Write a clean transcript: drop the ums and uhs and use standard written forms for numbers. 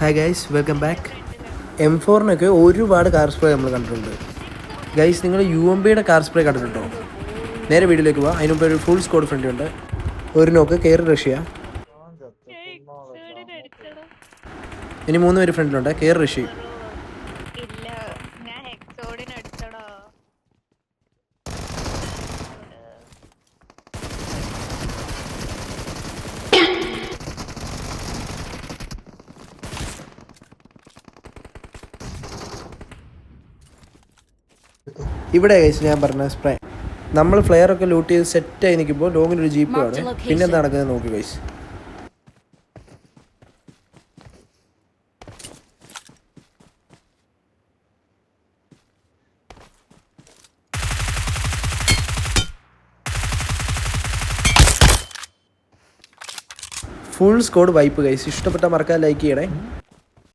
Hi guys, welcome back. M4-നൊക്കെ ഒരുപാട് car spray നമ്മൾ കണ്ടിട്ടുണ്ട്. ഗൈസ്, നിങ്ങൾ UMBയുടെ കാർ സ്പ്രേ കണ്ടിട്ടുണ്ടോ? നേരെ വീഡിയോയിലേക്ക് പോവാം. അതിനുമുമ്പ് ഒരു ഫുൾ സ്ക്വാഡ് ഫ്രണ്ട് ഉണ്ട്. ഒരു നോക്ക് കയറി റഷ്യ. ഇനി 3 പേര് ഫ്രണ്ടിലുണ്ട്. കയറി റഷ്യ. ഇവിടെ ഗൈസ് ഞാൻ പറഞ്ഞ സ്പ്രേ നമ്മൾ ഫ്ലെയറൊക്കെ ലൂട്ട് ചെയ്ത് സെറ്റായി നിൽക്കുമ്പോൾ ലോങ്ങിലൊരു ജീപ്പ് ആണ്. പിന്നെ എന്താ നടക്കുന്നത് നോക്കി guys. Full squad wipe guys. ഇഷ്ടപ്പെട്ട മറക്കാൻ ലൈക്ക് ചെയ്യണേ.